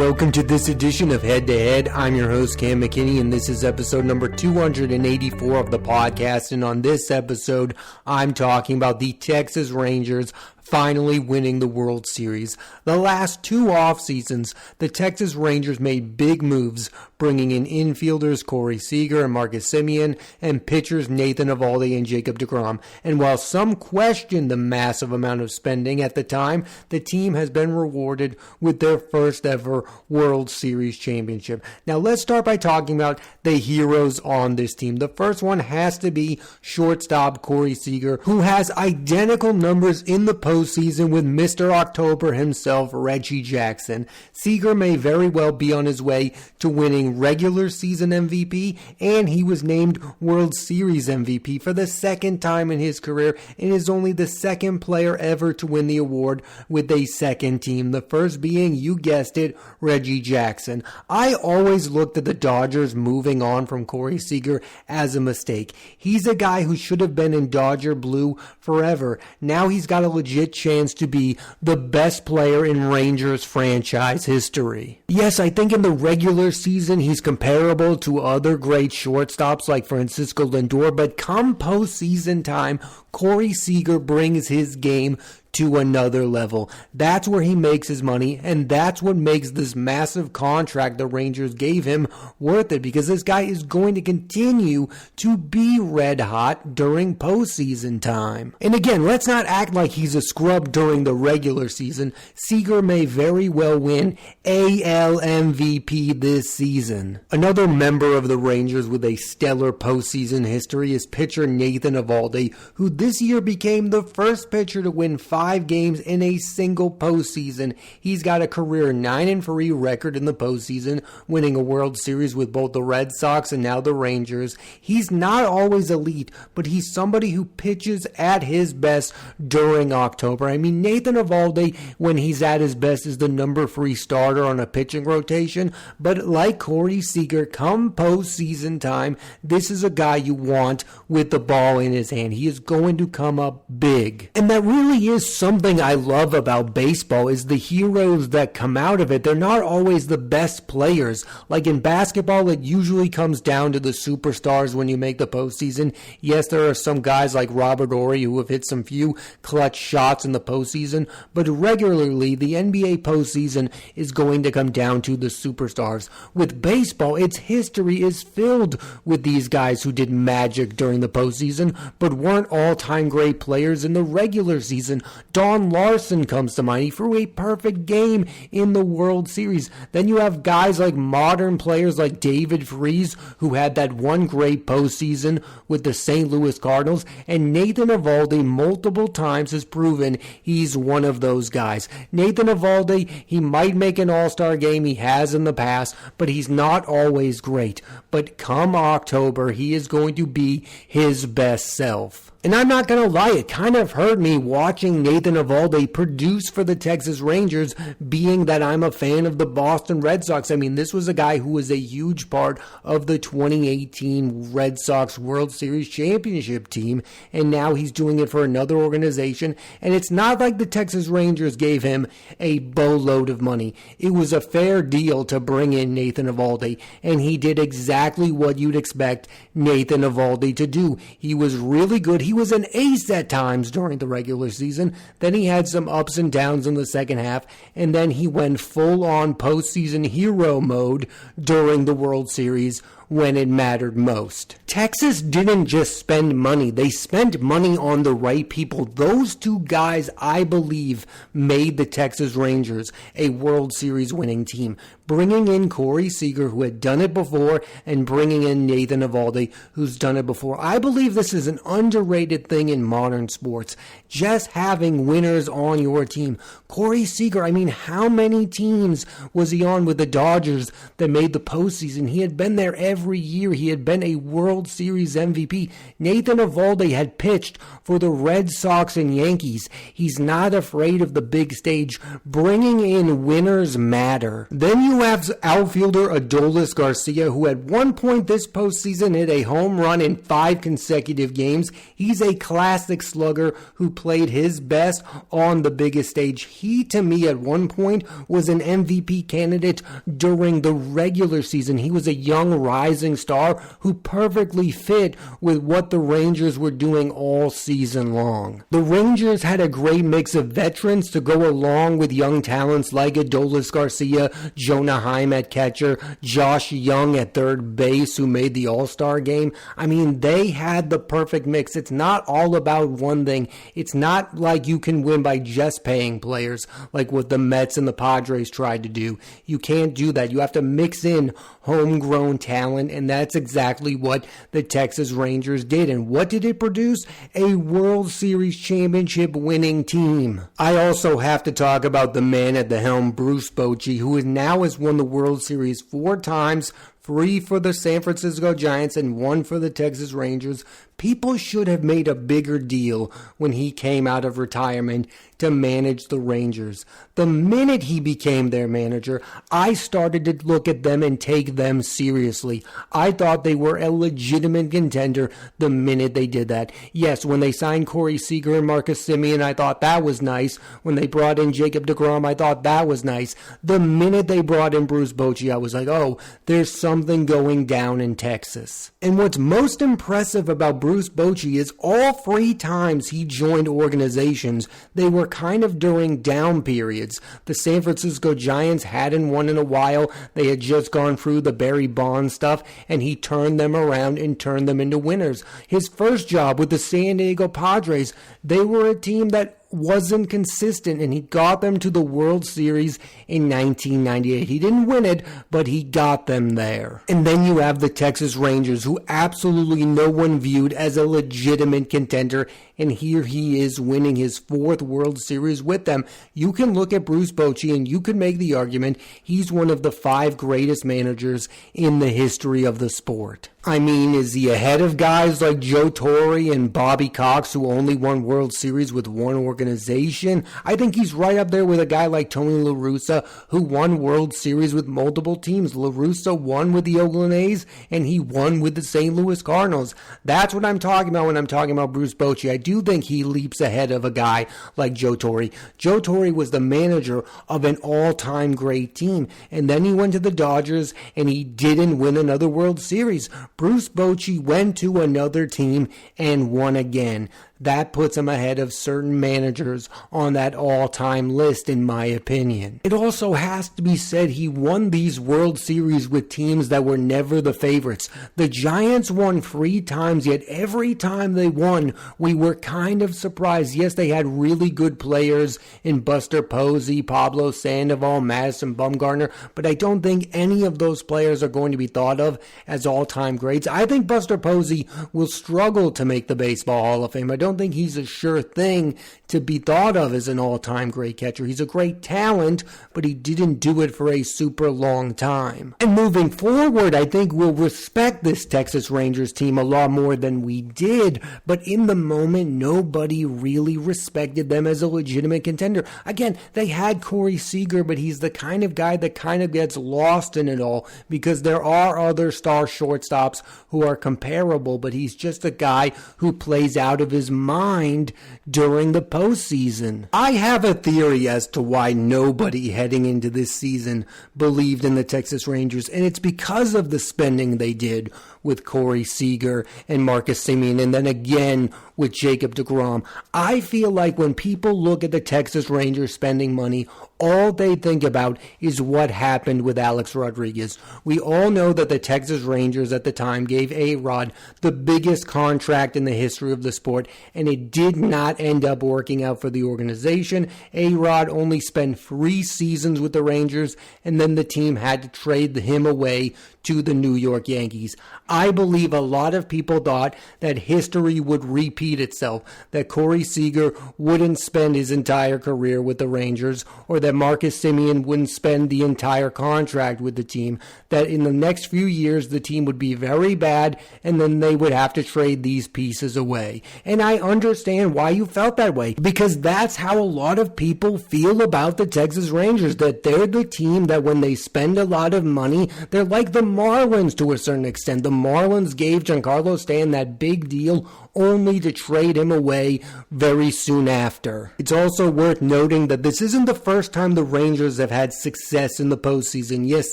Welcome to this edition of Head to Head. I'm your host, Cam McKinney, and this is episode number 284 of the podcast. And on this episode, I'm talking about the Texas Rangers finally winning the World Series. The last two off seasons, the Texas Rangers made big moves, bringing in infielders Corey Seager and Marcus Semien, and pitchers Nathan Eovaldi and Jacob deGrom. And while some questioned the massive amount of spending at the time, the team has been rewarded with their first ever World Series championship. Now let's start by talking about the heroes on this team. The first one has to be shortstop Corey Seager, who has identical numbers in the postseason with Mr. October himself, Reggie Jackson. Seager may very well be on his way to winning regular season MVP, and he was named World Series MVP for the second time in his career, and is only the second player ever to win the award with a second team. The first being, you guessed it, Reggie Jackson. I always looked at the Dodgers moving on from Corey Seager as a mistake. He's a guy who should have been in Dodger blue forever. Now he's got a legit chance to be the best player in Rangers franchise history. Yes, I think in the regular season he's comparable to other great shortstops like Francisco Lindor, but come postseason time, Corey Seager brings his game to another level. That's where he makes his money, and that's what makes this massive contract the Rangers gave him worth it, because this guy is going to continue to be red hot during postseason time. And again, let's not act like he's a scrub during the regular season. Seager may very well win AL MVP this season. Another member of the Rangers with a stellar postseason history is pitcher Nathan Eovaldi, who this year became the first pitcher to win 5 games in a single postseason. He's got a career 9-3 record in the postseason, winning a World Series with both the Red Sox and now the Rangers. He's not always elite, but he's somebody who pitches at his best during October. I mean, Nathan Eovaldi, when he's at his best, is the number 3 starter on a pitching rotation, but like Corey Seager, come postseason time, this is a guy you want with the ball in his hand. He is going to come up big. And that really is something I love about baseball, is the heroes that come out of it. They're not always the best players. Like in basketball, it usually comes down to the superstars when you make the postseason. Yes, there are some guys like Robert Horry who have hit some few clutch shots in the postseason, but regularly the NBA postseason is going to come down to the superstars. With baseball, its history is filled with these guys who did magic during the postseason, but weren't all-time great players in the regular season. Don Larson comes to mind. He threw a perfect game in the World Series. Then you have guys like modern players like David Freese, who had that one great postseason with the St. Louis Cardinals, and Nathan Eovaldi multiple times has proven he's one of those guys. Nathan Eovaldi, he might make an all-star game, he has in the past, but he's not always great. But come October, he is going to be his best self. And I'm not going to lie, it kind of hurt me watching Nathan Eovaldi produce for the Texas Rangers, being that I'm a fan of the Boston Red Sox. I mean, this was a guy who was a huge part of the 2018 Red Sox World Series championship team, and now he's doing it for another organization. And it's not like the Texas Rangers gave him a boatload of money. It was a fair deal to bring in Nathan Eovaldi, and he did exactly what you'd expect Nathan Eovaldi to do. He was really good. He was an ace at times during the regular season. Then he had some ups and downs in the second half, and then he went full-on postseason hero mode during the World Series when it mattered most. Texas didn't just spend money. They spent money on the right people. Those two guys, I believe, made the Texas Rangers a World Series winning team. Bringing in Corey Seager, who had done it before, and bringing in Nathan Eovaldi, who's done it before. I believe this is an underrated thing in modern sports. Just having winners on your team. Corey Seager, I mean, how many teams was he on with the Dodgers that made the postseason? He had been there every year. He had been a World Series MVP. Nathan Eovaldi had pitched for the Red Sox and Yankees. He's not afraid of the big stage. Bringing in winners matter. Then you have outfielder Adolis Garcia, who at one point this postseason hit a home run in 5 consecutive games. He's a classic slugger who played his best best on the biggest stage. He, to me, at one point, was an MVP candidate during the regular season. He was a young rising star who perfectly fit with what the Rangers were doing all season long. The Rangers had a great mix of veterans to go along with young talents like Adolis Garcia, Jonah Heim at catcher, Josh Young at third base, who made the All-Star game. I mean, they had the perfect mix. It's not all about one thing. It's not like you can win by just paying players like what the Mets and the Padres tried to do. You can't do that. You have to mix in homegrown talent, and that's exactly what the Texas Rangers did. And what did it produce? A World Series championship winning team. I also have to talk about the man at the helm, Bruce Bochy, who now has won the World Series 4 times, 3 for the San Francisco Giants and 1 for the Texas Rangers. People should have made a bigger deal when he came out of retirement to manage the Rangers. The minute he became their manager, I started to look at them and take them seriously. I thought they were a legitimate contender the minute they did that. Yes, when they signed Corey Seager and Marcus Semien, I thought that was nice. When they brought in Jacob deGrom, I thought that was nice. The minute they brought in Bruce Bochy, I was like, oh, there's something going down in Texas. And what's most impressive about Bruce Bochy is all 3 times he joined organizations, they were kind of during down periods. The San Francisco Giants hadn't won in a while. They had just gone through the Barry Bonds stuff, and he turned them around and turned them into winners. His first job with the San Diego Padres, they were a team that wasn't consistent, and he got them to the World Series in 1998. He didn't win it, but he got them there. And then you have the Texas Rangers, who absolutely no one viewed as a legitimate contender, and here he is winning his 4th World Series with them. You can look at Bruce Bochy and you can make the argument he's one of the 5 greatest managers in the history of the sport. I mean, is he ahead of guys like Joe Torre and Bobby Cox, who only won World Series with one organization? I think he's right up there with a guy like Tony La Russa, who won World Series with multiple teams. La Russa won with the Oakland A's, and he won with the St. Louis Cardinals. That's what I'm talking about when I'm talking about Bruce Bochy. I do think he leaps ahead of a guy like Joe Torre. Joe Torre was the manager of an all-time great team, and then he went to the Dodgers, and he didn't win another World Series. Bruce Bochy went to another team and won again. That puts him ahead of certain managers on that all-time list, in my opinion. It also has to be said he won these World Series with teams that were never the favorites. The Giants won 3 times, yet every time they won, we were kind of surprised. Yes, they had really good players in Buster Posey, Pablo Sandoval, Madison Bumgarner, but I don't think any of those players are going to be thought of as all-time greats. I think Buster Posey will struggle to make the Baseball Hall of Fame. I don't think he's a sure thing to be thought of as an all-time great catcher. He's a great talent, but he didn't do it for a super long time. And moving forward, I think we'll respect this Texas Rangers team a lot more than we did, but in the moment, nobody really respected them as a legitimate contender. Again, they had Corey Seager, but he's the kind of guy that kind of gets lost in it all because there are other star shortstops who are comparable, but he's just a guy who plays out of his mind during the postseason. I have a theory as to why nobody heading into this season believed in the Texas Rangers, and it's because of the spending they did with Corey Seager and Marcus Semien, and then again with Jacob deGrom. I feel like when people look at the Texas Rangers spending money, all they think about is what happened with Alex Rodriguez. We all know that the Texas Rangers at the time gave A-Rod the biggest contract in the history of the sport, and it did not end up working out for the organization. A-Rod only spent 3 seasons with the Rangers, and then the team had to trade him away to the New York Yankees. I believe a lot of people thought that history would repeat itself, that Corey Seager wouldn't spend his entire career with the Rangers, or that Marcus Semien wouldn't spend the entire contract with the team, that in the next few years the team would be very bad, and then they would have to trade these pieces away. And I understand why you felt that way, because that's how a lot of people feel about the Texas Rangers, that they're the team that when they spend a lot of money, they're like the Marlins to a certain extent. The Marlins gave Giancarlo Stanton that big deal only to trade him away very soon after. It's also worth noting that this isn't the first time the Rangers have had success in the postseason. Yes,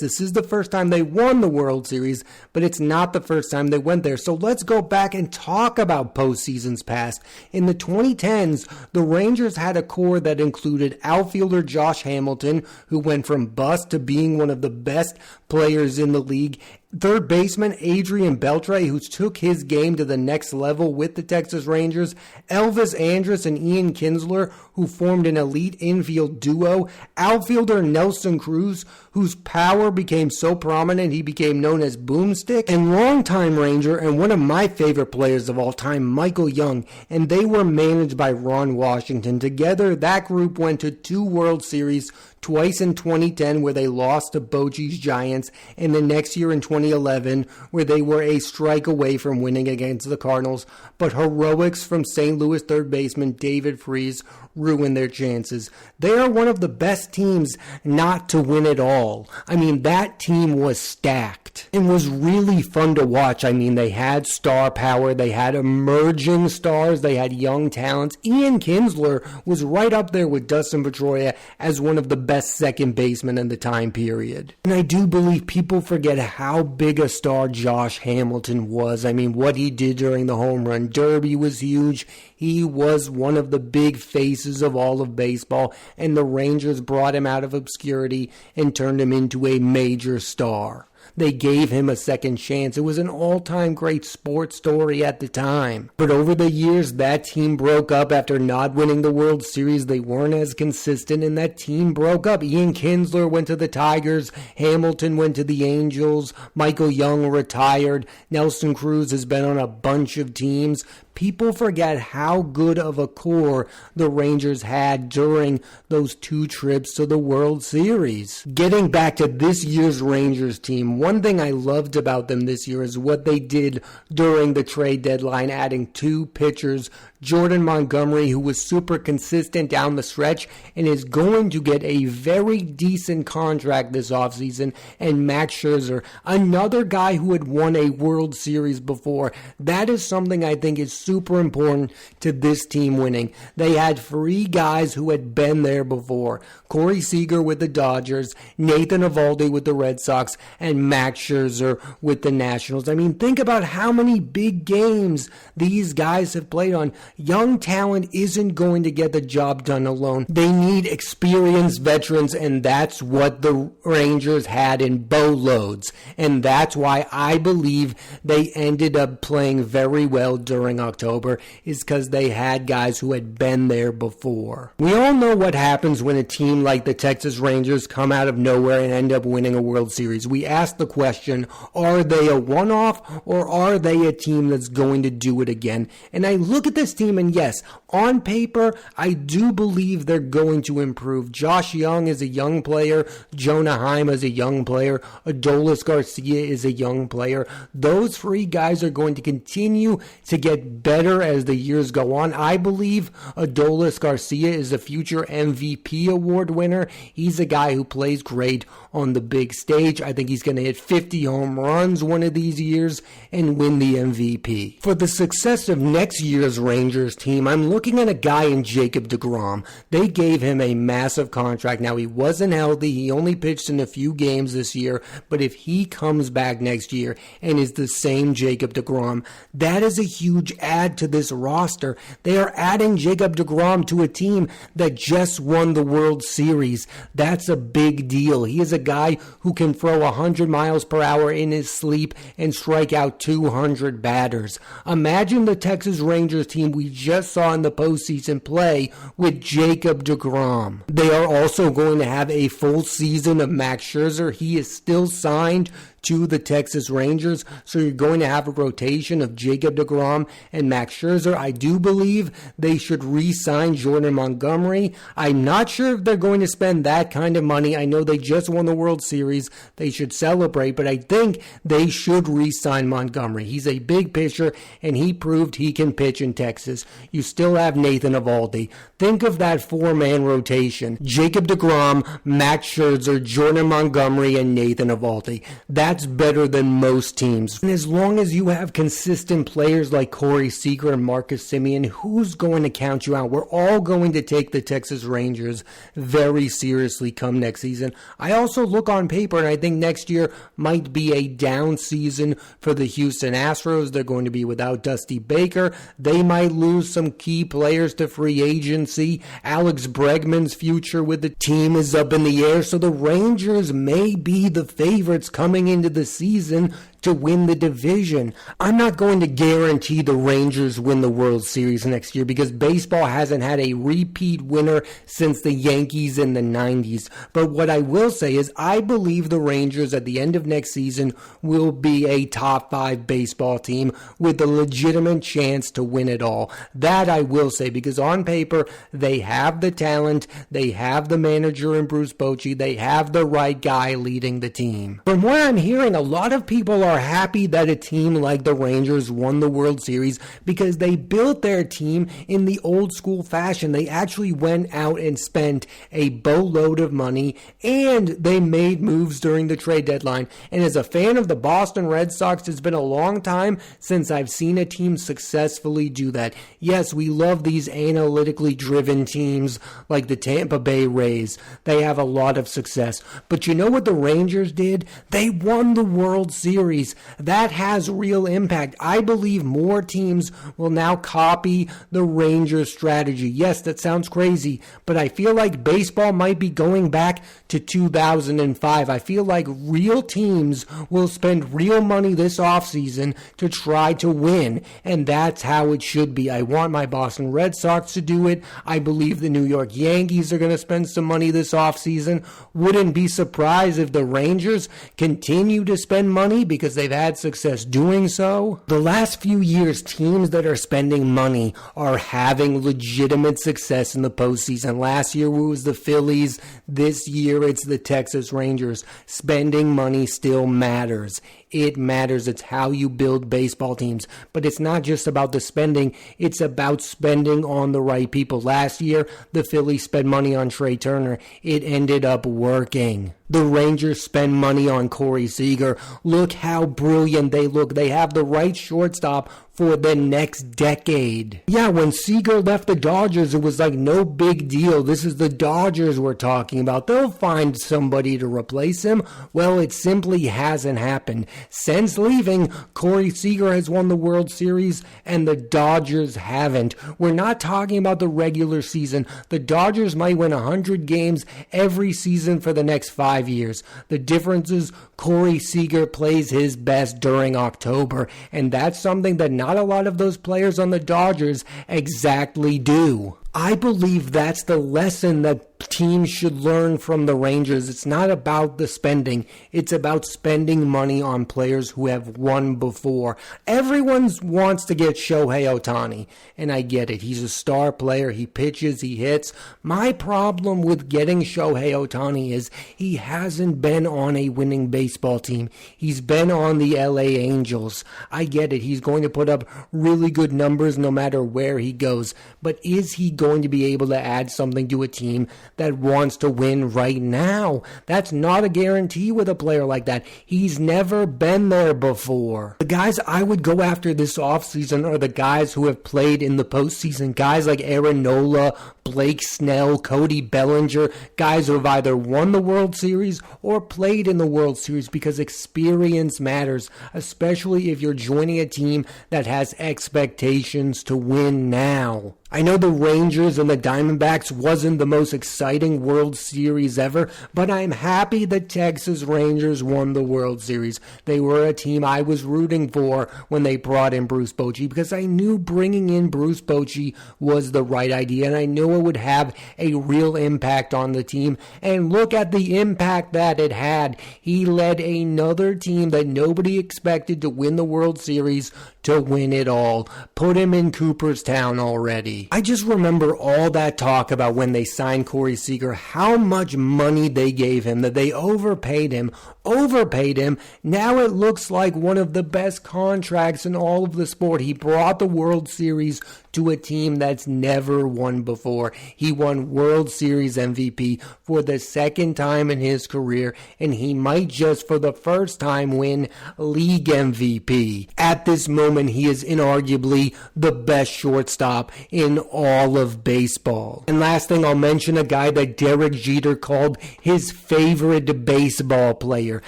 this is the first time they won the World Series, but it's not the first time they went there. So let's go back and talk about postseasons past. In the 2010s, the Rangers had a core that included outfielder Josh Hamilton, who went from bust to being one of the best players in the league, third baseman Adrian Beltre, who took his game to the next level with the Texas Rangers, Elvis Andrus and Ian Kinsler, who formed an elite infield duo, outfielder Nelson Cruz, whose power became so prominent he became known as Boomstick, and longtime Ranger and one of my favorite players of all time, Michael Young, and they were managed by Ron Washington. Together, that group went to 2 World Series, twice in 2010 where they lost to Bochy's Giants, and the next year in 2011 where they were a strike away from winning against the Cardinals, but heroics from St. Louis third baseman David Freese ruined their chances. They are one of the best teams not to win at all. I mean, that team was stacked and was really fun to watch. I mean, they had star power, they had emerging stars, they had young talents. Ian Kinsler was right up there with Dustin Pedroia as one of the best second basemen in the time period. And I do believe people forget how big a star Josh Hamilton was. I mean, what he did during the home run derby was huge. He was one of the big faces of all of baseball, and the Rangers brought him out of obscurity and turned him into a major star. They gave him a second chance. It was an all-time great sports story at the time. But over the years, that team broke up after not winning the World Series. They weren't as consistent, and that team broke up. Ian Kinsler went to the Tigers. Hamilton went to the Angels. Michael Young retired. Nelson Cruz has been on a bunch of teams. People forget how good of a core the Rangers had during those 2 trips to the World Series. Getting back to this year's Rangers team, one thing I loved about them this year is what they did during the trade deadline, adding 2 pitchers, Jordan Montgomery, who was super consistent down the stretch and is going to get a very decent contract this offseason, and Max Scherzer, another guy who had won a World Series before. That is something I think is super important to this team winning. They had 3 guys who had been there before. Corey Seager with the Dodgers, Nathan Eovaldi with the Red Sox, and Max Scherzer with the Nationals. I mean, think about how many big games these guys have played on. Young talent isn't going to get the job done alone. They need experienced veterans, and that's what the Rangers had in boatloads. And that's why I believe they ended up playing very well during October, is because they had guys who had been there before. We all know what happens when a team like the Texas Rangers come out of nowhere and end up winning a World Series. We ask the question, are they a one-off, or are they a team that's going to do it again? And I look at this team, and yes, on paper, I do believe they're going to improve. Josh Young is a young player. Jonah Heim is a young player. Adolis Garcia is a young player. Those 3 guys are going to continue to get better as the years go on. I believe Adolis Garcia is a future MVP award winner. He's a guy who plays great on the big stage. I think he's going to hit 50 home runs one of these years and win the MVP. For the success of next year's Rangers team, I'm looking at a guy in Jacob deGrom. They gave him a massive contract. Now, he wasn't healthy. He only pitched in a few games this year, but if he comes back next year and is the same Jacob deGrom, that is a huge add to this roster. They are adding Jacob deGrom to a team that just won the World Series. That's a big deal. He is a guy who can throw 100 miles per hour in his sleep and strike out 200 batters. Imagine the Texas Rangers team we just saw in the postseason play with Jacob deGrom. They are also going to have a full season of Max Scherzer. He is still signed to the Texas Rangers, so you're going to have a rotation of Jacob deGrom and Max Scherzer. I do believe they should re-sign Jordan Montgomery. I'm not sure if they're going to spend that kind of money. I know they just won the World Series. They should celebrate, but I think they should re-sign Montgomery. He's a big pitcher, and he proved he can pitch in Texas. You still have Nathan Eovaldi. Think of that 4-man rotation. Jacob deGrom, Max Scherzer, Jordan Montgomery, and Nathan Eovaldi. That That's better than most teams. And as long as you have consistent players like Corey Seager and Marcus Semien, who's going to count you out? We're all going to take the Texas Rangers very seriously come next season. I also look on paper, and I think next year might be a down season for the Houston Astros. They're going to be without Dusty Baker. They might lose some key players to free agency. Alex Bregman's future with the team is up in the air, so the Rangers may be the favorites coming into the season to win the division. I'm not going to guarantee the Rangers win the World Series next year because baseball hasn't had a repeat winner since the Yankees in the 90s. But what I will say is I believe the Rangers at the end of next season will be a top 5 baseball team with a legitimate chance to win it all. That I will say, because on paper they have the talent, they have the manager in Bruce Bochy, they have the right guy leading the team. From what I'm hearing, a lot of people are happy that a team like the Rangers won the World Series because they built their team in the old school fashion. They actually went out and spent a boatload of money and they made moves during the trade deadline. And as a fan of the Boston Red Sox, it's been a long time since I've seen a team successfully do that. Yes, we love these analytically driven teams like the Tampa Bay Rays. They have a lot of success. But you know what the Rangers did? They won the World Series. That has real impact. I believe more teams will now copy the Rangers strategy. Yes, that sounds crazy, but I feel like baseball might be going back to 2005. I feel like real teams will spend real money this offseason to try to win, and that's how it should be. I want my Boston Red Sox to do it. I believe the New York Yankees are going to spend some money this offseason. Wouldn't be surprised if the Rangers continue to spend money because they've had success doing so. The last few years, teams that are spending money are having legitimate success in the postseason. Last year it was the Phillies. This year it's the Texas Rangers. Spending money still matters. It matters. It's how you build baseball teams. But it's not just about the spending. It's about spending on the right people. Last year, the Phillies spent money on Trey Turner. It ended up working. The Rangers spend money on Corey Seager. Look how brilliant they look. They have the right shortstop for the next decade. Yeah, when Seager left the Dodgers, it was like no big deal. This is the Dodgers we're talking about. They'll find somebody to replace him. Well, it simply hasn't happened. Since leaving, Corey Seager has won the World Series and the Dodgers haven't. We're not talking about the regular season. The Dodgers might win 100 games every season for the next 5 years. The difference is Corey Seager plays his best during October, and that's something that not a lot of those players on the Dodgers exactly do. I believe that's the lesson that teams should learn from the Rangers. It's not about the spending. It's about spending money on players who have won before. Everyone wants to get Shohei Ohtani, and I get it. He's a star player. He pitches, he hits. My problem with getting Shohei Ohtani is he hasn't been on a winning baseball team. He's been on the LA Angels. I get it. He's going to put up really good numbers no matter where he goes. But is he going to be able to add something to a team that wants to win right now? That's not a guarantee with a player like that. He's never been there before. The guys I would go after this offseason are the guys who have played in the postseason. Guys like Aaron Nola, Blake Snell, Cody Bellinger, guys who have either won the World Series or played in the World Series, because experience matters, especially if you're joining a team that has expectations to win now. I know the Rangers and the Diamondbacks wasn't the most exciting World Series ever, but I'm happy the Texas Rangers won the World Series. They were a team I was rooting for when they brought in Bruce Bochy, because I knew bringing in Bruce Bochy was the right idea, and I knew it would have a real impact on the team. And look at the impact that it had. He led another team that nobody expected to win the World Series to win it all. Put him in Cooperstown already. I just remember all that talk about when they signed Corey Seager, how much money they gave him, that they overpaid him. Now it looks like one of the best contracts in all of the sport. He brought the World Series to a team that's never won before. He won World Series MVP for the second time in his career, and he might just for the first time win league MVP. At this moment, he is inarguably the best shortstop in all of baseball. And last thing I'll mention, a guy that Derek Jeter called his favorite baseball player.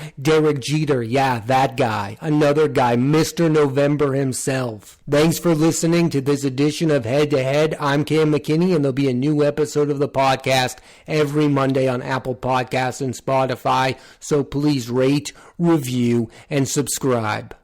Derek Jeter, yeah, that guy. Another guy, Mr. November himself. Thanks for listening to this edition of Head to Head. I'm Cam McKinney, and there'll be a new episode of the podcast every Monday on Apple Podcasts and Spotify. So please rate, review, and subscribe.